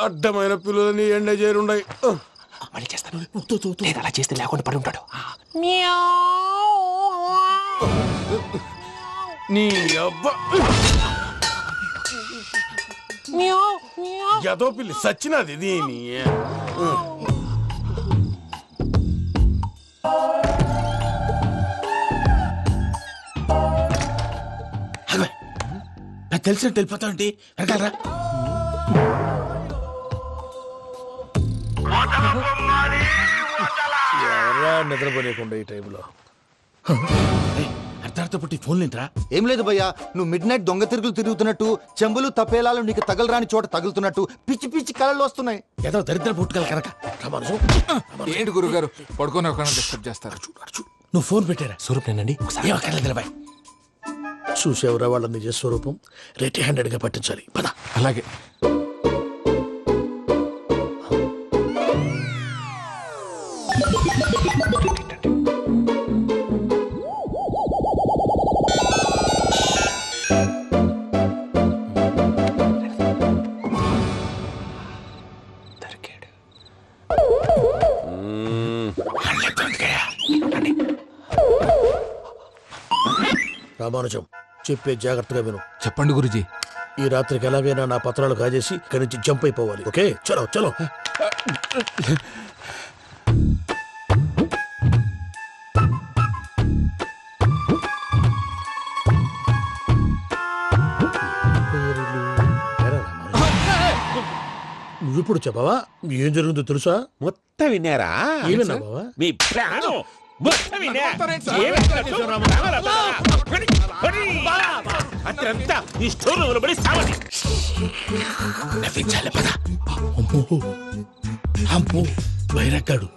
Speaker 13: అడ్డమైన పిల్లలని ఎండ చేరుండయి.
Speaker 5: మళ్ళీ చేస్తాను. లేదు, అలా చేస్తే లేకుండా పడి ఉంటాడు.
Speaker 13: నీ అబ్బా ఎదో పిల్లి సచ్చినది దీని.
Speaker 11: తెలిసినట్టు వెళ్ళిపోతావంటి వెనకాలరా.
Speaker 2: ఎవరా నిద్రపోలేకుండా ఈ టైంలో
Speaker 11: అర్ధార్థ పుట్టి ఫోన్ లేంట్రా.
Speaker 17: ఏం లేదు భయ్యా, నువ్వు మిడ్ నైట్ దొంగ తిరుగులు తిరుగుతున్నట్టు, చెంబులు తపేలాలు నీకు తగలరాని చోట తగులుతున్నట్టు పిచ్చి పిచ్చి కళలు వస్తున్నాయి.
Speaker 11: ఏదో దరిద్ర పుట్టుకల కనుక.
Speaker 3: ఏంటి గురుగారు పడుకొని ఒక డిస్టర్బ్ చేస్తారు?
Speaker 11: నువ్వు ఫోన్ పెట్టారా?
Speaker 5: స్వరూప్ నేనండి.
Speaker 11: నిలబాయ్.
Speaker 2: చూసేవరా వాళ్ళ నిజ స్వరూపం. రెట్టి హ్యాండెడ్ గా పట్టించాలి. పద.
Speaker 11: అలాగే.
Speaker 2: రామానుజం చెప్పే జాగ్రత్తగా విను.
Speaker 3: చెప్పండి గురుజీ.
Speaker 2: ఈ రాత్రికి ఎలాగైనా నా పత్రాలు కాజేసి ఇక్కడి నుంచి జంప్ అయిపోవాలి. ఓకే, చలో చలో. నువ్విప్పుడు చెప్పవా ఏం జరుగుతుందో తెలుసా?
Speaker 9: మొత్తం విన్నారా?
Speaker 2: ఏమన్నా బావా?
Speaker 9: మీ ప్రాణం అత్రంతా ఈ స్టోర్ రూమ్ లో పడి సావండి.
Speaker 11: నవ్వించాలి పద. అమ్మో బైరక్కాడు.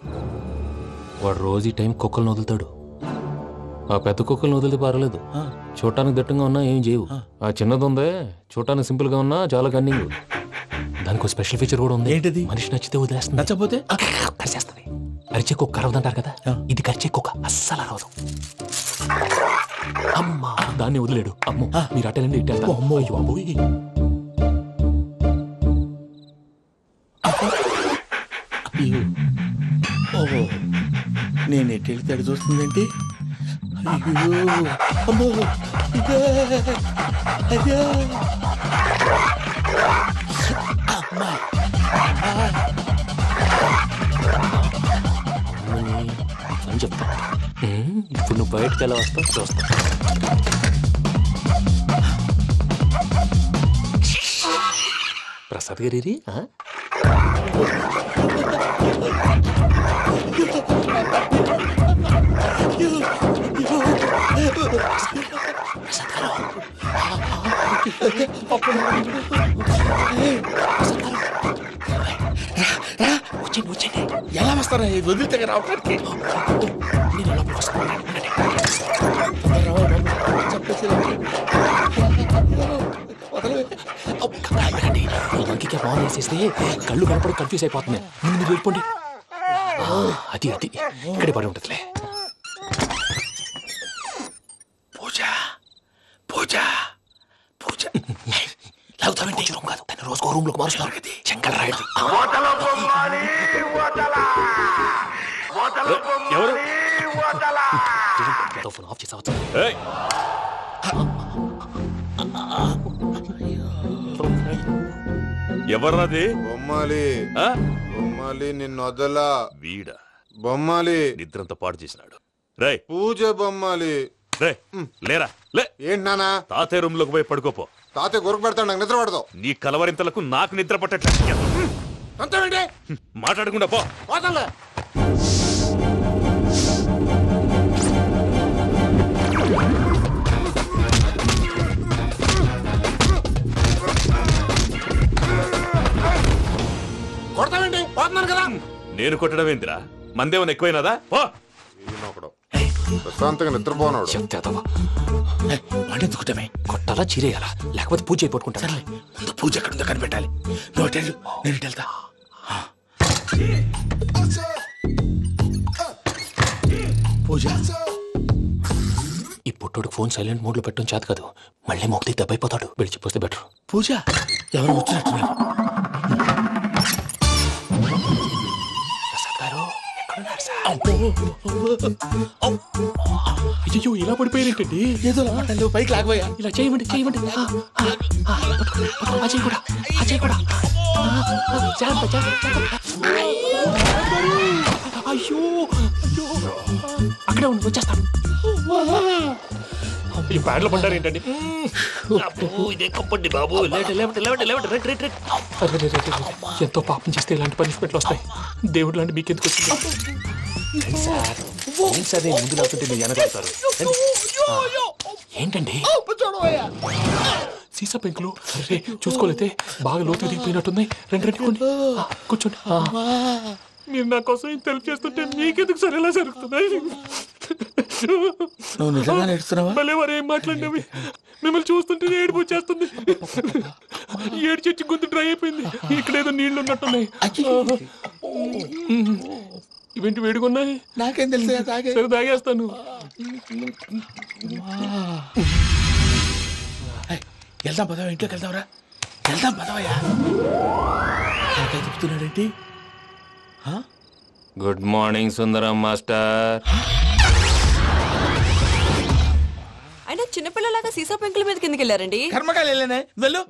Speaker 5: వాడు రోజు ఈ టైం కుక్కలను వదులుతాడు. ఆ పెద్ద కుక్కలను వదిలితే పర్లేదు, చూడటానికి దట్టంగా ఉన్నా ఏం చేయవు. ఆ చిన్నది ఉందే చూడటానికి సింపుల్ గా ఉన్నా చాలా కన్నింగ్. దానికి ఒక స్పెషల్ ఫీచర్ కూడా ఉంది.
Speaker 11: ఏంటిది?
Speaker 5: మనిషి నచ్చితే వదిలేస్తుంది,
Speaker 11: నచ్చపోతే
Speaker 5: కరిచేస్తుంది. అరిచే కుక్క అరవదంటారు కదా, ఇది కరిచే కుక్క అస్సలు అరవదు. అమ్మా దాన్ని వదిలేడు. అమ్మో మీరు అటెండి ఇటు వెళ్తారు. అమ్మో అయ్యో అబ్బోయ్.
Speaker 11: ఓహో నేను ఎటు వెళ్తాడు చూస్తుందంటే. అయ్యో అమ్మో అయ్యో అమ్మా
Speaker 5: అని చెప్తా. ఇప్పుడు నువ్వు బయటకు ఎలా వస్తావు చూస్తా. ప్రసాద్ గారి
Speaker 11: వచ్చండి. ఎలా వస్తారా వదిలితే రావడానికి?
Speaker 5: ఇంకే బాగా వేసేస్తే కళ్ళు కనపడి కన్ఫ్యూజ్ అయిపోతుంది. ముందు మీరు వెళ్ళిపోండి. అది అది ఇక్కడే పడి ఉంటుందిలే.
Speaker 11: పూజ పూజ పూజ లాగుతామంటే రూమ్ కాదు, తను రోజుకో రూమ్ లోకి మారుస్తున్నారు కదా. శంకర్ రాయుడు
Speaker 5: ఎవరు ఫోన్ ఆఫ్ చేసావచ్చు.
Speaker 1: ఎవర్రాది?
Speaker 10: బొమ్మాలి. బొమ్మాలి నిన్ను వదలా.
Speaker 1: వీడా
Speaker 10: బొమ్మాలి
Speaker 1: నిద్రంతా పాడు చేసినాడు. రే
Speaker 10: పూజ బొమ్మాలి.
Speaker 1: రే లేరా లే.
Speaker 10: ఏంటి నానా?
Speaker 1: తాతయ్య రూమ్ లోకి పోయి పడుకోపో.
Speaker 10: తాతయ్య గురకు పెడతాడు, నాకు నిద్ర పడతావు.
Speaker 1: నీ కలవరింతలకు నాకు నిద్ర పట్టట్లేదు. మాట్లాడకుండా పో.
Speaker 10: కొడతావేంటి? పోతున్నాను కదా.
Speaker 1: నేను కొట్టడం ఏంటిరా? మందేమన్నా ఎక్కువైనదా? పో.
Speaker 10: ప్రశాంతంగా నిద్రపోనాడు.
Speaker 11: వాడెందుకుంటామే?
Speaker 5: కొట్టాలా చీరేయాలా లేకపోతే పూజ అయిపోట్టుకుంటా.
Speaker 11: సరే ముందు పూజ ఎక్కడుందో కనిపెట్టాలి. నువ్వు వెళ్ళు, నేను ఇటు వెళ్తా. పూజ
Speaker 5: ఈ పుట్టోడికి ఫోన్ సైలెంట్ మోడ్ లో పెట్టడం చేత కాదు. మళ్ళీ మొక్కి దెబ్బైపోతాడు. వెళ్ళి చెప్పొస్తే బెటర్.
Speaker 11: పూజ ఎవరు వచ్చినట్టున్నారు.
Speaker 5: అయ్యో ఇలా పడిపోయినట్టండి.
Speaker 11: ఏదో పైకి లాగబోయా.
Speaker 5: ఇలా చేయమండి చేయమండి. అజయ్ కూడా అజయ్ కూడా. అయ్యో అక్కడే ఉండి వచ్చేస్తాను. ఈ బ్యాడ్లో పడ్డారు ఏంటండి? ఎంతో పాపం చేస్తే ఇలాంటి పనిష్మెంట్లు వస్తాయి. దేవుడు లాంటి మీకెందుకు వచ్చింది? సరే ముందు లేకుంటే మీరు వెనకాడతారు. ఏంటండి సీసా పెంకులు? అరే చూసుకోలేతే బాగా లోతు దిగిపోయినట్టున్నాయి. రండి కూర్చోండి. మీరు నా కోసం ఇంత హెల్ప్ చేస్తుంటే మీకెందుకు సరే ఎలా జరుగుతున్నాయి?
Speaker 11: నువ్వు నిజంగా నేర్చుకున్నావా?
Speaker 5: భలే వారు ఏం మాట్లాడినవి. మిమ్మల్ని చూస్తుంటే ఏడుపు వచ్చేస్తుంది. ఏడు చెట్టు గొంతు డ్రై అయిపోయింది. ఇక్కడ ఏదో నీళ్లు ఉన్నట్టున్నాయి. ఇవేంటి వేడుకున్నాయి?
Speaker 11: నాకేం తెలుసు,
Speaker 5: సరే తాగేస్తాను.
Speaker 11: వెళ్దాం పదవా, ఇంట్లోకి వెళ్దాంరా. వెళ్దాం పదవయ్యా. చెప్తున్నాడేంటి?
Speaker 5: గుడ్ మార్నింగ్ సుందరం మాస్టర్.
Speaker 7: అయినా చిన్నపిల్లలాగా సీసా పెంకుల మీద కిందకి వెళ్ళారండి.
Speaker 11: కర్మకాయలు వెళ్ళానే వెళ్ళు.